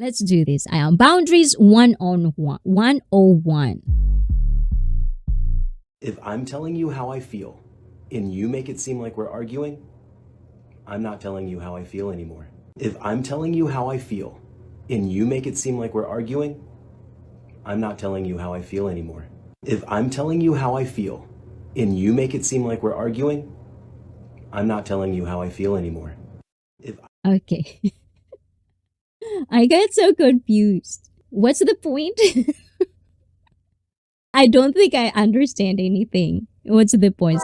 Let's do this. I am boundaries 101. 101. If I'm telling you how I feel and you make it seem like we're arguing, I'm not telling you how I feel anymore. If I'm telling you how I feel and you make it seem like we're arguing, I'm not telling you how I feel anymore. If I'm telling you how I feel and you make it seem like we're arguing, I'm not telling you how I feel anymore. Okay. I get so confused. What's the point? I don't think I understand anything. What's the point?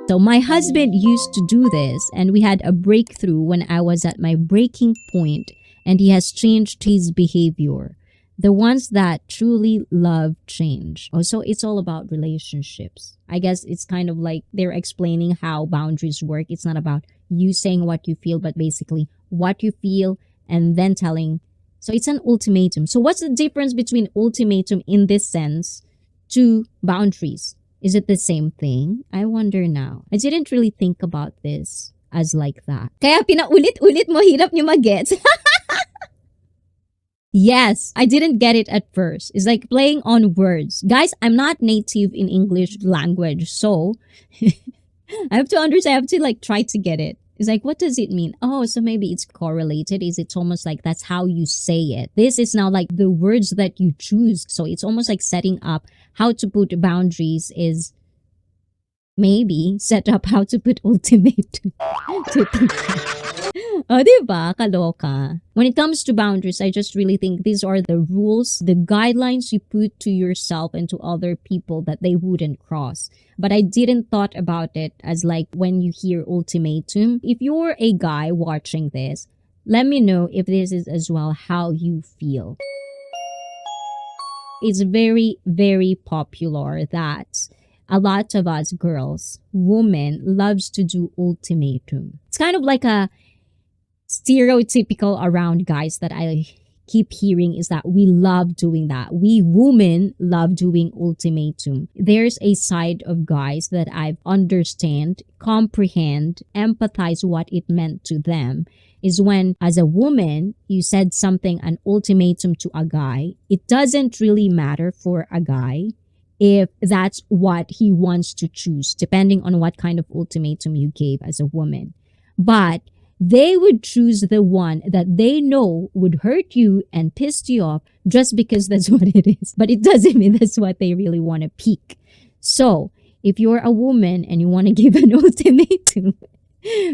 So my husband used to do this, and we had a breakthrough when I was at my breaking point, and he has changed his behavior. The ones that truly love change. Also, it's all about relationships. I guess it's kind of like they're explaining how boundaries work. It's not about you saying what you feel, but basically what you feel and then telling. So it's an ultimatum. So what's the difference between ultimatum in this sense to boundaries? Is it the same thing? I wonder now. I didn't really think about this as like that. Kaya pinaulit-ulit mo, hirap nyo mag-gets. Yes, I didn't get it at first. It's like playing on words. Guys, I'm not native in English language, so I have to understand. I have to like try to get it. It's like, what does it mean? Oh, so maybe it's correlated. Is it's almost like that's how you say it. This is now like the words that you choose. So it's almost like setting up how to put boundaries is maybe set up how to put ultimatum to people. Oh, diba? Kaloka. When it comes to boundaries, I just really think these are the rules, the guidelines you put to yourself and to other people that they wouldn't cross. But I didn't thought about it as like when you hear ultimatum. If you're a guy watching this, let me know if this is as well how you feel. It's very, very popular that a lot of us girls, women, loves to do ultimatum. It's kind of like a stereotypical around guys that I keep hearing is that we love doing that. We women love doing ultimatum. There's a side of guys that I understand, comprehend, empathize what it meant to them is when as a woman you said something, an ultimatum to a guy. It doesn't really matter for a guy if that's what he wants to choose, depending on what kind of ultimatum you gave as a woman. But they would choose the one that they know would hurt you and piss you off just because that's what it is. But it doesn't mean that's what they really want to pick. So if you're a woman and you want to give an ultimatum,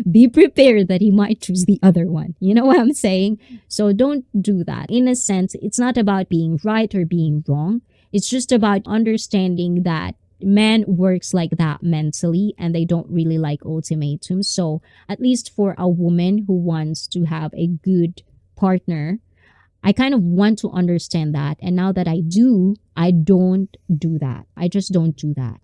be prepared that he might choose the other one. You know what I'm saying? So don't do that. In a sense, it's not about being right or being wrong. It's just about understanding that man works like that mentally and they don't really like ultimatums. So at least for a woman who wants to have a good partner, I kind of want to understand that. And now that I do, I don't do that. I just don't do that.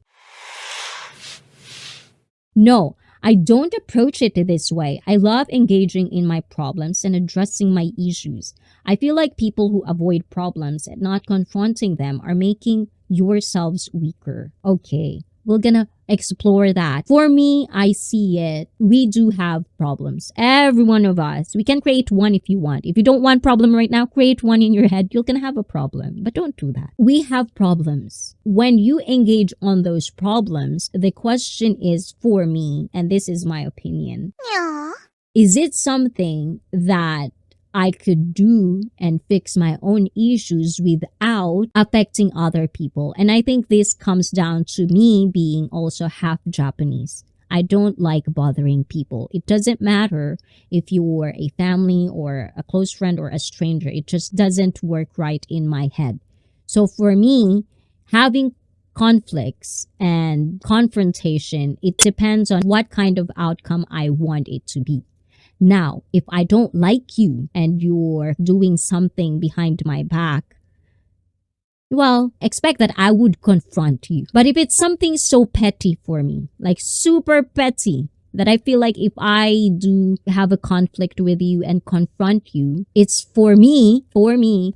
No, I don't approach it this way. I love engaging in my problems and addressing my issues. I feel like people who avoid problems and not confronting them are making yourselves weaker. Okay, we're gonna explore that. For me, I see it. We do have problems. Every one of us. We can create one if you want. If you don't want problem right now, create one in your head. You're gonna have a problem. But don't do that. We have problems. When you engage on those problems, the question is for me, and this is my opinion. Yeah. Is it something that I could do and fix my own issues without affecting other people? And I think this comes down to me being also half Japanese. I don't like bothering people. It doesn't matter if you're a family or a close friend or a stranger. It just doesn't work right in my head. So for me, having conflicts and confrontation, it depends on what kind of outcome I want it to be. Now, if I don't like you and you're doing something behind my back, well, expect that I would confront you. But if it's something so petty for me, like super petty, that I feel like if I do have a conflict with you and confront you, it's for me,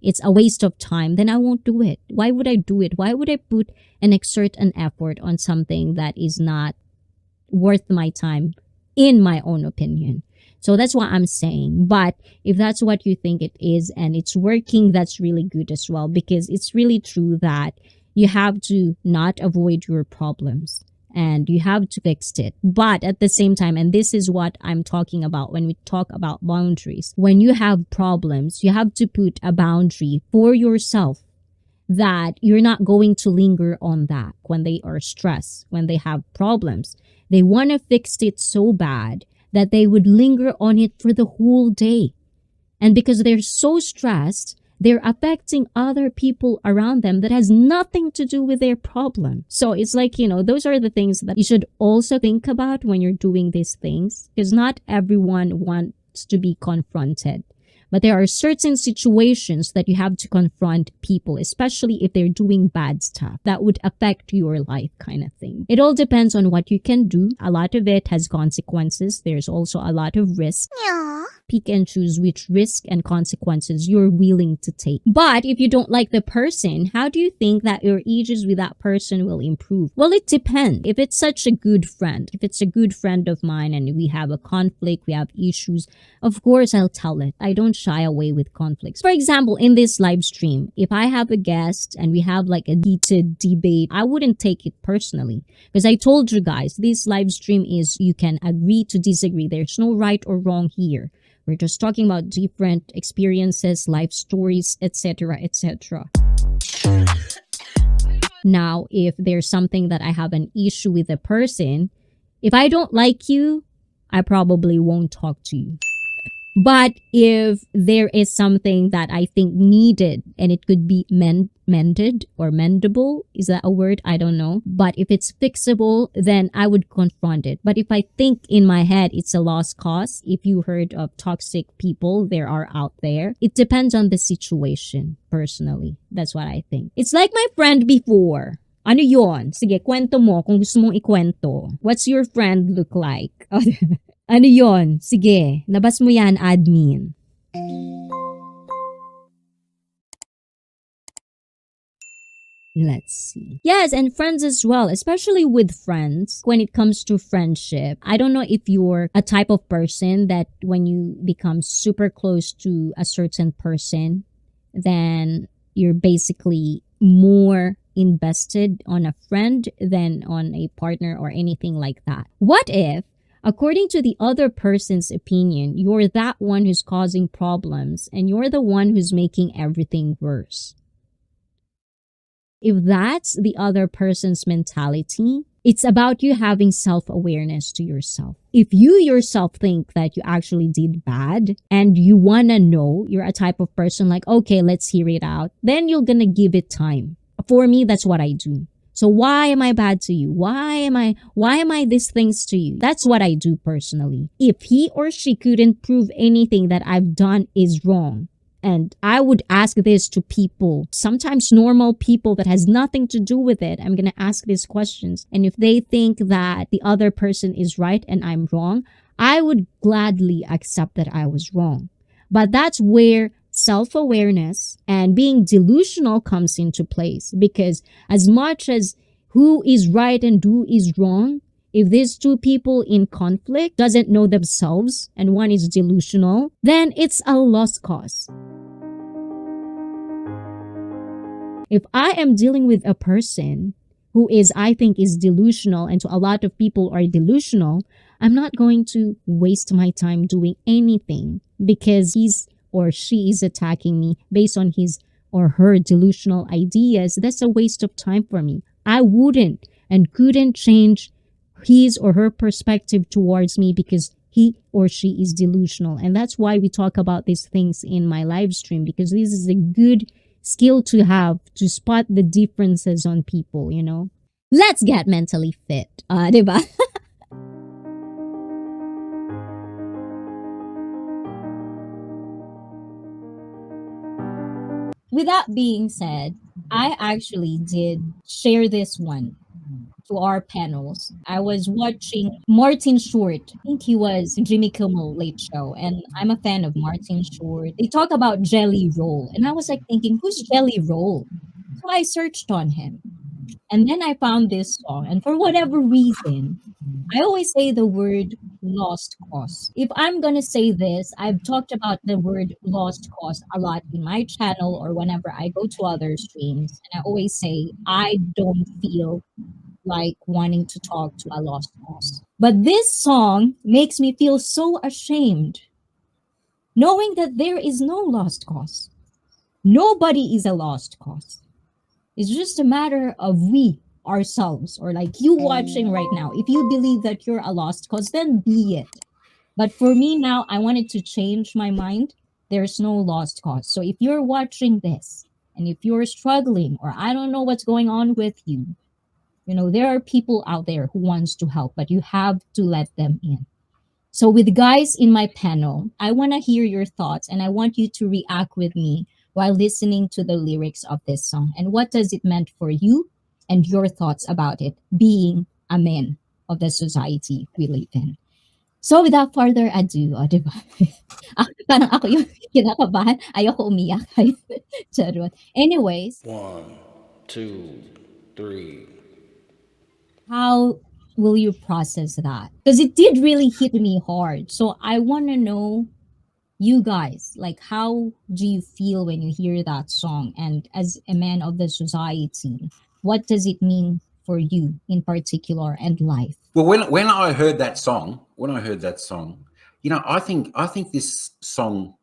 it's a waste of time, then I won't do it. Why would I do it? Why would I put and exert an effort on something that is not worth my time, in my own opinion? So that's what I'm saying. But if that's what you think it is and it's working, that's really good as well, because it's really true that you have to not avoid your problems and you have to fix it. But at the same time, and this is what I'm talking about when we talk about boundaries, when you have problems, you have to put a boundary for yourself that you're not going to linger on that when they are stressed, when they have problems. They want to fix it so bad that they would linger on it for the whole day. And because they're so stressed, they're affecting other people around them that has nothing to do with their problem. So it's like, those are the things that you should also think about when you're doing these things, because not everyone wants to be confronted. But there are certain situations that you have to confront people, especially if they're doing bad stuff that would affect your life, kind of thing. It all depends on what you can do. A lot of it has consequences. There's also a lot of risk. Pick and choose which risk and consequences you're willing to take. But if you don't like the person, how do you think that your ages with that person will improve? Well, it depends. If it's such a good friend, if it's a good friend of mine and we have a conflict, we have issues, of course I'll tell it. I don't shy away with conflicts. For example, in this live stream, if I have a guest and we have like a heated debate, I wouldn't take it personally, because I told you guys, this live stream is, you can agree to disagree. There's no right or wrong here. We're just talking about different experiences, life stories, etc., etc. Now, if there's something that I have an issue with a person, if I don't like you, I probably won't talk to you. But if there is something that I think needed and it could be mended or mendable, is that a word? I don't know. But if it's fixable, then I would confront it. But if I think in my head it's a lost cause, if you heard of toxic people, there are out there. It depends on the situation, personally. That's what I think. It's like my friend before. Ano yon? Sige, kwento mo kung gusto mong ikwento. What's your friend look like? Ano yon? Sige, labas mo yan, admin. Let's see. Yes, and friends as well, especially with friends. When it comes to friendship, I don't know if you're a type of person that when you become super close to a certain person, then you're basically more invested on a friend than on a partner or anything like that. What if, according to the other person's opinion, you're that one who's causing problems and you're the one who's making everything worse? If that's the other person's mentality, it's about you having self-awareness to yourself. If you yourself think that you actually did bad and you want to know, you're a type of person like, okay, let's hear it out, then you're going to give it time. For me, that's what I do. So why am I bad to you? Why am I these things to you? That's what I do personally. If he or she couldn't prove anything that I've done is wrong, and I would ask this to people, sometimes normal people that has nothing to do with it. I'm going to ask these questions. And if they think that the other person is right and I'm wrong, I would gladly accept that I was wrong. But that's where self-awareness and being delusional comes into place. Because as much as who is right and who is wrong, if these two people in conflict doesn't know themselves and one is delusional, then it's a lost cause. If I am dealing with a person who I think is delusional, and to a lot of people are delusional, I'm not going to waste my time doing anything because he's or she is attacking me based on his or her delusional ideas. That's a waste of time for me. I wouldn't and couldn't change his or her perspective towards me because he or she is delusional. And that's why we talk about these things in my live stream, because this is a good skill to have to spot the differences on people, Let's get mentally fit. Diba? With that being said, I actually did share this one to our panels. I was watching Martin Short. I think he was Jimmy Kimmel Late Show, and I'm a fan of Martin Short. They talk about Jelly Roll, and I was like thinking, who's Jelly Roll? So I searched on him, and then I found this song. And for whatever reason, I always say the word lost cause. If I'm going to say this, I've talked about the word lost cause a lot in my channel or whenever I go to other streams. And I always say, I don't feel like wanting to talk to a lost cause. But this song makes me feel so ashamed, knowing that there is no lost cause. Nobody is a lost cause. It's just a matter of we ourselves, or like you watching right now. If you believe that you're a lost cause, then be it. But for me now, I wanted to change my mind. There's no lost cause. So if you're watching this and if you're struggling, or I don't know what's going on with you, there are people out there who wants to help, but you have to let them in. So with guys in my panel, I want to hear your thoughts and I want you to react with me while listening to the lyrics of this song. And what does it meant for you and your thoughts about it being a man of the society we live in. So without further ado, di ba? Parang ako yung kinakabahan. Ayoko umiyak. Charot. Anyways, 1, 2, 3. how will you process that? Because it did really hit me hard. So I want to know, you guys, like, how do you feel when you hear that song? And as a man of the society, what does it mean for you in particular and life? Well, when I heard that song, I think this song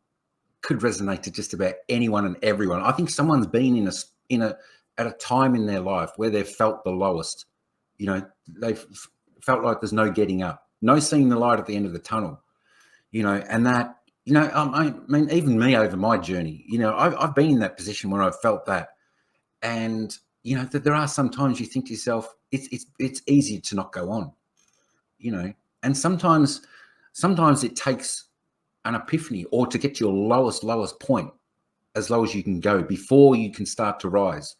could resonate to just about anyone and everyone. I think someone's been at a time in their life where they've felt the lowest. They've felt like there's no getting up, no seeing the light at the end of the tunnel. And that, I mean, even me over my journey, I've been in that position where I've felt that, and that there are some times you think to yourself, it's easy to not go on, and sometimes it takes an epiphany or to get to your lowest point, as low as you can go before you can start to rise.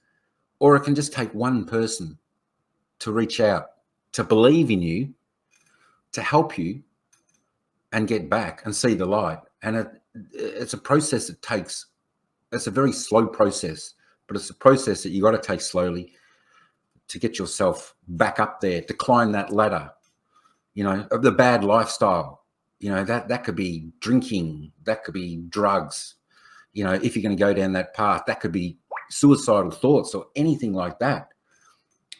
Or it can just take one person to reach out, to believe in you, to help you and get back and see the light. And it's a process that takes, it's a very slow process, but it's a process that you got to take slowly to get yourself back up there, to climb that ladder, of the bad lifestyle. That could be drinking, that could be drugs, if you're going to go down that path, that could be suicidal thoughts or anything like that.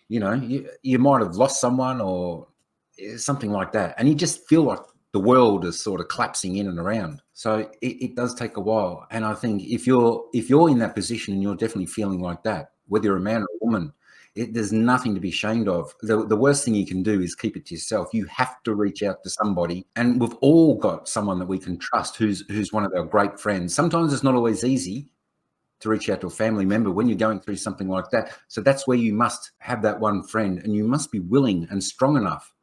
You might have lost someone or something like that, and you just feel like the world is sort of collapsing in and around. So it does take a while. And I think if you're in that position and you're definitely feeling like that, whether you're a man or a woman, there's nothing to be ashamed of. The worst thing you can do is keep it to yourself. You have to reach out to somebody, and we've all got someone that we can trust who's one of our great friends. Sometimes it's not always easy to reach out to a family member when you're going through something like that. So that's where you must have that one friend, and you must be willing and strong enough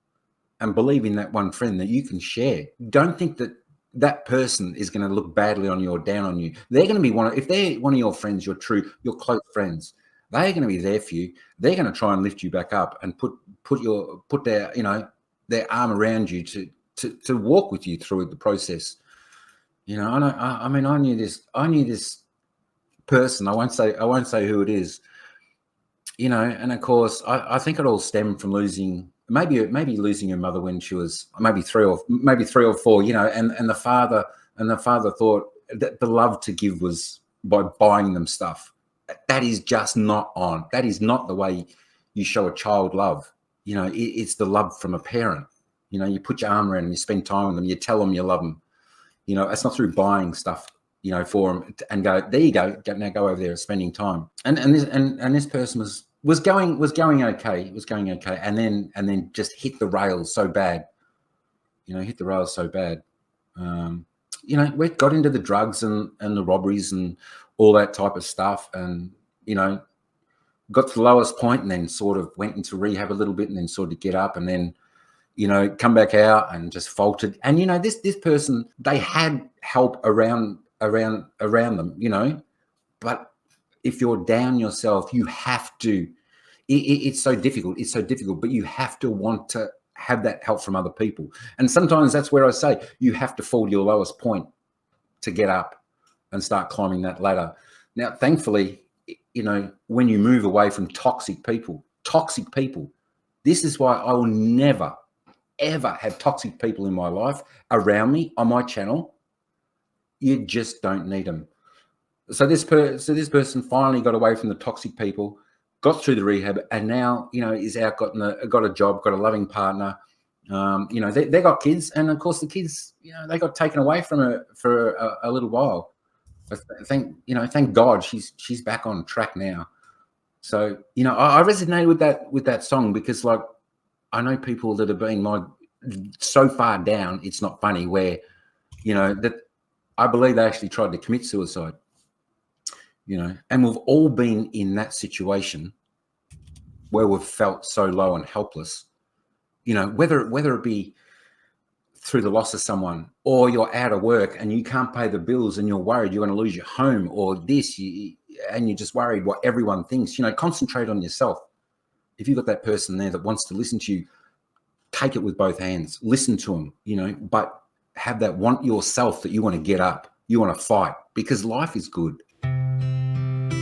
and believe in that one friend that you can share. Don't think that that person is going to look badly on you or down on you. They're going to be if they're one of your friends, your close friends, they're going to be there for you. They're going to try and lift you back up and put their their arm around you to walk with you through the process. I knew this person. I won't say who it is. And of course, I think it all stemmed from losing. Maybe losing her mother when she was maybe three or four, and the father thought that the love to give was by buying them stuff. That is just not on. That is not the way you show a child love. It's the love from a parent. You put your arm around them, you spend time with them, you tell them you love them. It's not through buying stuff, for them and go, there you go, now go over there and spending time. And this person was going okay. It was going okay. And then just hit the rails so bad. We got into the drugs and the robberies and all that type of stuff, and got to the lowest point, and then sort of went into rehab a little bit, and then sort of get up, and then come back out and just faltered. And this person, they had help around them, but if you're down yourself, you have to. It's so difficult. It's so difficult, but you have to want to have that help from other people. And sometimes that's where I say you have to fall to your lowest point to get up and start climbing that ladder. Now, thankfully, when you move away from toxic people, this is why I will never, ever have toxic people in my life around me on my channel, you just don't need them. So this person finally got away from the toxic people, got through the rehab, and now, you know, is out, got a job, got a loving partner. You know, they got kids, and of course the kids, you know, they got taken away from her for a little while. But thank God she's back on track now. So, you know, I resonated with that song because, like, I know people that have been like so far down, it's not funny, where, you know, that I believe they actually tried to commit suicide. You know, and we've all been in that situation where we've felt so low and helpless. You know, whether it be through the loss of someone, or you're out of work and you can't pay the bills and you're worried you're going to lose your home, or and you're just worried what everyone thinks. You know, concentrate on yourself. If you've got that person there that wants to listen to you, take it with both hands. Listen to them, you know, but have that want yourself, that you want to get up, you want to fight, because life is good.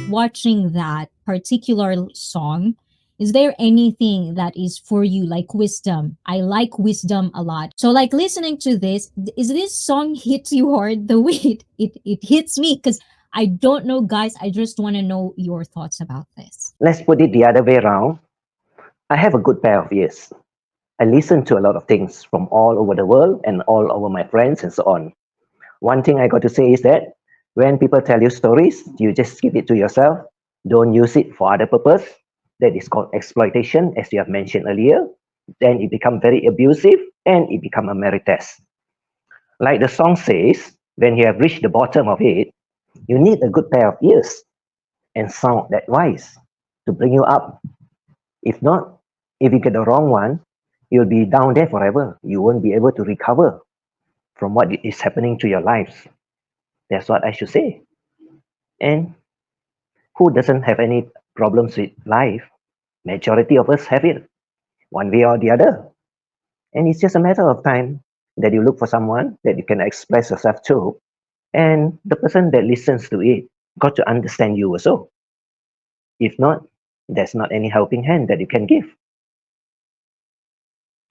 Watching that particular song, is there anything that is for you, like wisdom? I like wisdom a lot. So, like, listening to this, is this song hits you hard the way it hits me? Because I don't know, guys. I just want to know your thoughts about this. Let's put it the other way around. I have a good pair of ears. I listen to a lot of things from all over the world and all over my friends and so on. One thing I got to say is that when people tell you stories, you just keep it to yourself. Don't use it for other purpose. That is called exploitation, as you have mentioned earlier. Then it becomes very abusive and it becomes a merit test. Like the song says, when you have reached the bottom of it, you need a good pair of ears and sound that wise to bring you up. If not, if you get the wrong one, you'll be down there forever. You won't be able to recover from what is happening to your lives. That's what I should say. And who doesn't have any problems with life? Majority of us have it, one way or the other. And it's just a matter of time that you look for someone that you can express yourself to, and the person that listens to it got to understand you also. If not, there's not any helping hand that you can give.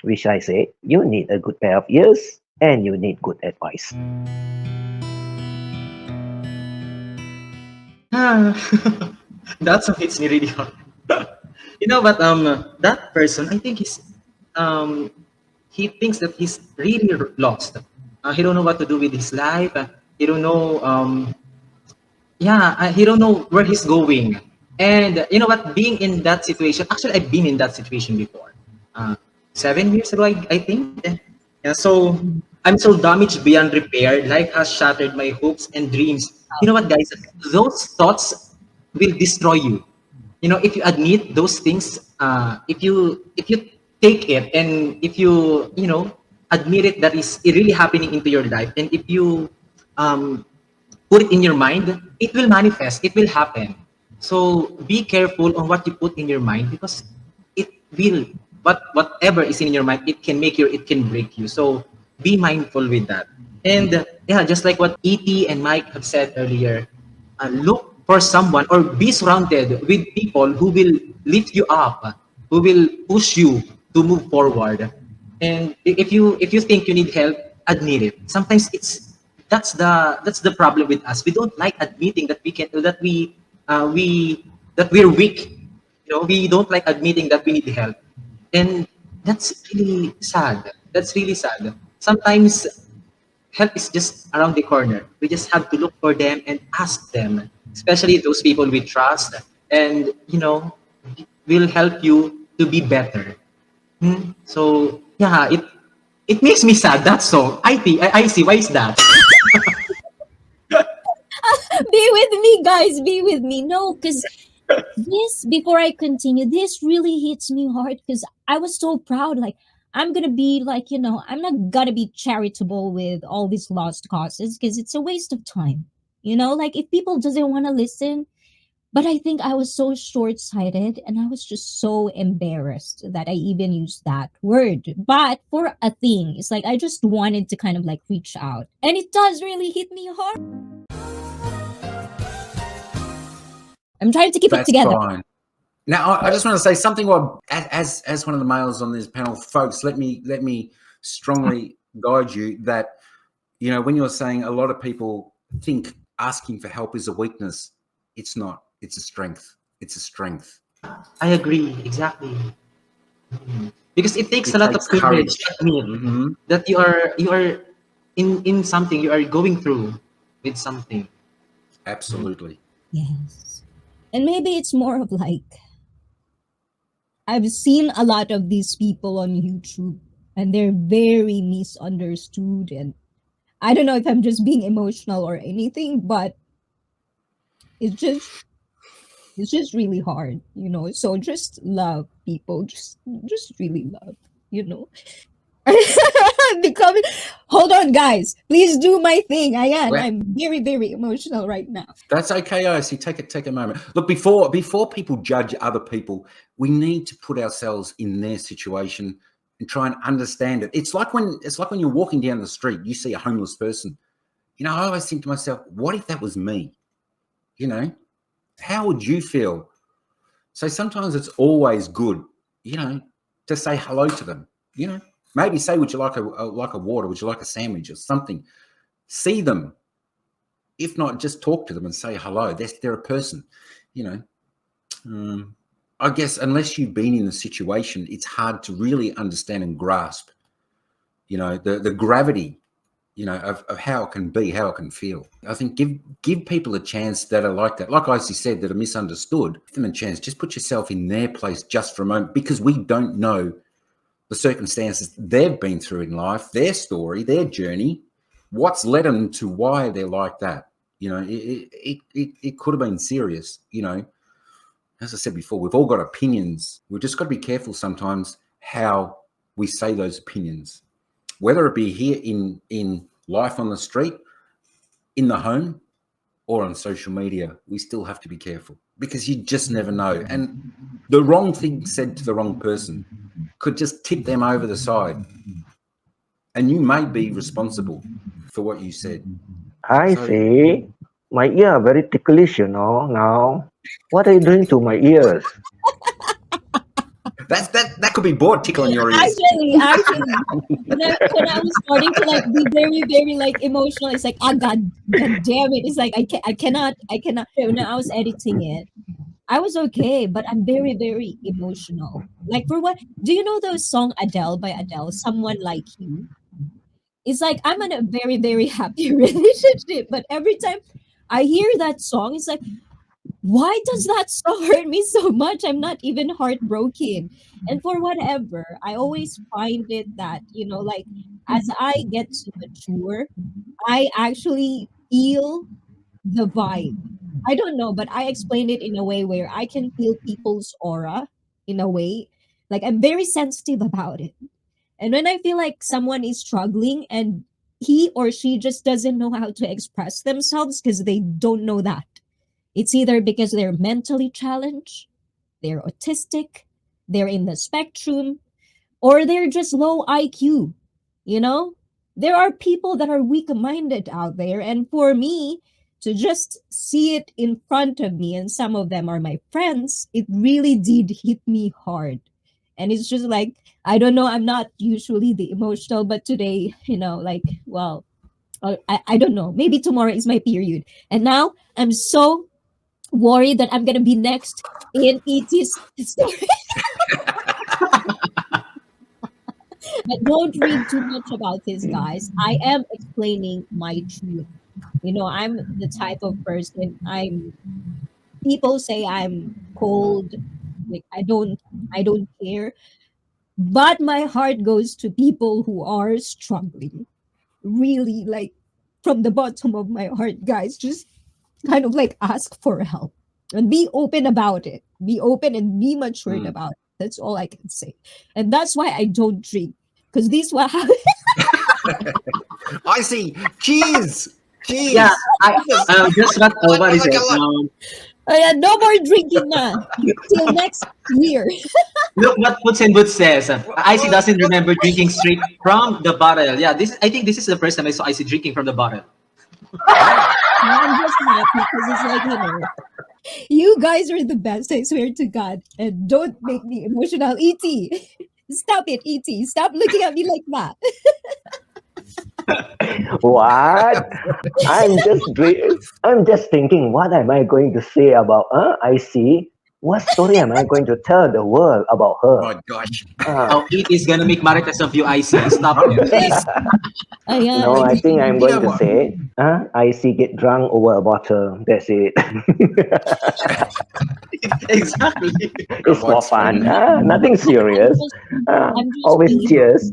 Which I say, you need a good pair of ears and you need good advice. That's what hits me really hard. You know, but that person, I think he thinks that he's really lost. He don't know what to do with his life. He don't know, he don't know where he's going. And you know what? Being in that situation, actually, I've been in that situation before. 7 years ago, I think. Yeah, so I'm so damaged beyond repair. Life has shattered my hopes and dreams. You know what, guys? Those thoughts will destroy you. You know, if you admit those things, if you take it, and if you know, admit it, that is really happening into your life, and if you put it in your mind, it will manifest, it will happen. So be careful on what you put in your mind, because it will, whatever is in your mind, it can make you, it can break you. So be mindful with that. And yeah, just like what ET and Mike have said earlier, look for someone, or be surrounded with people who will lift you up, who will push you to move forward. And if you think you need help, admit it. Sometimes that's the problem with us. We don't like admitting that we're weak. You know, we don't like admitting that we need help, and that's really sad. That's really sad. Sometimes help is just around the corner. We just have to look for them and ask them, especially those people we trust, and you know, will help you to be better. So yeah, it makes me sad, that song. I see. Why is that? Be with me, guys. Be with me. No, because this, before I continue, this really hits me hard because I was so proud. Like, I'm gonna be like, I'm not gonna be charitable with all these lost causes because it's a waste of time. Like if people doesn't want to listen, but I think I was so short-sighted and I was just so embarrassed that I even used that word. But for a thing, it's like I just wanted to kind of like reach out. And it does really hit me hard. I'm trying to keep it That's together. fine. Now, I just want to say something. What as one of the males on this panel, folks, let me strongly guide you that, you know, when you're saying a lot of people think asking for help is a weakness, it's not. It's a strength. It's a strength. I agree, exactly. Because it takes It a lot of takes courage courage. to admit Mhm. that you are in something, you are going through with something. Absolutely. Yes. And maybe it's more of like, I've seen a lot of these people on YouTube and they're very misunderstood. And I don't know if I'm just being emotional or anything, but it's just it's just really hard, you know. So just love people, just really love, you know. Becoming, hold on, guys, please do my thing. Well, I'm very very emotional right now. that's okay, IC. Take a moment. Look, before people judge other people, we need to put ourselves in their situation and try and understand it. It's like when you're walking down the street, you see a homeless person. You know, I always think to myself, what if that was me? You know, how would you feel? So sometimes it's always good, you know, to say hello to them. You know, maybe say, would you like a water? Would you like a sandwich or something? See them. If not, just talk to them and say hello. They're a person, you know. I guess unless you've been in the situation, it's hard to really understand and grasp, you know, the gravity, you know, of how it can be, how it can feel. I think give people a chance that are like that, like Icy said, that are misunderstood. Give them a chance. Just put yourself in their place just for a moment, because we don't know the circumstances they've been through in life, their story, their journey, what's led them to why they're like that. You know, it could have been serious. You know, as I said before, we've all got opinions. We've just got to be careful sometimes how we say those opinions, whether it be here in life on the street, in the home, or on social media. We still have to be careful, because you just never know. And the wrong thing said to the wrong person could just tip them over the side, and you may be responsible for what you said. I So see. My ear are very ticklish, you know, now. What are you doing to my ears? that could be bored tickling your ears. Actually, when I was starting to like be very, very like emotional, it's like, god damn it! It's like I cannot. When I was editing it, I was okay, but I'm very, very emotional. Like, for what? Do you know the song Adele by Adele? Someone Like You. It's like I'm in a very, very happy relationship, but every time I hear that song, it's like, why does that song hurt me so much? I'm not even heartbroken. And for whatever, I always find it that, you know, like as I get to mature, I actually feel the vibe. I don't know, but I explain it in a way where I can feel people's aura in a way. Like I'm very sensitive about it. And when I feel like someone is struggling and he or she just doesn't know how to express themselves because they don't know that. It's either because they're mentally challenged, they're autistic, they're in the spectrum, or they're just low IQ. You know, there are people that are weak minded out there. And for me to just see it in front of me, and some of them are my friends, it really did hit me hard. And it's just like, I don't know, I'm not usually the emotional, but today, you know, like, well, I don't know. Maybe tomorrow is my period. And now I'm so worried that I'm going to be next in ET's story. But don't read too much about this, guys. I am explaining my truth. You know, I'm the type of person, people say I'm cold, like I don't care. But my heart goes to people who are struggling. Really, like from the bottom of my heart, guys, just kind of like ask for help and be open about it. Be open and be matured Mm. about it. That's all I can say. And that's why I don't drink. Because this what happened. I see. Cheers. Yeah, Cheers. I Yes. just what is it? Oh, yeah, no more drinking na. Till next year. Look what Puts and Boots says. Icy doesn't remember drinking straight from the bottle. Yeah, I think this is the first time I saw Icy drinking from the bottle. I'm just happy because it's like, you know, You guys are the best, I swear to God. And don't make me emotional, E.T. Stop it, E.T. Stop looking at me like that. What? I'm just thinking, what am I going to say about ICEE? What story am I going to tell the world about her? My gosh. Oh, it is gonna make maritas of you, IC. Stop it, please. Ayan. No, I think I'm You know going to what? say, ICEE get drunk over a bottle. That's it. Exactly. It's for What's fun. funny? Nothing serious. I'm just Always being cheers.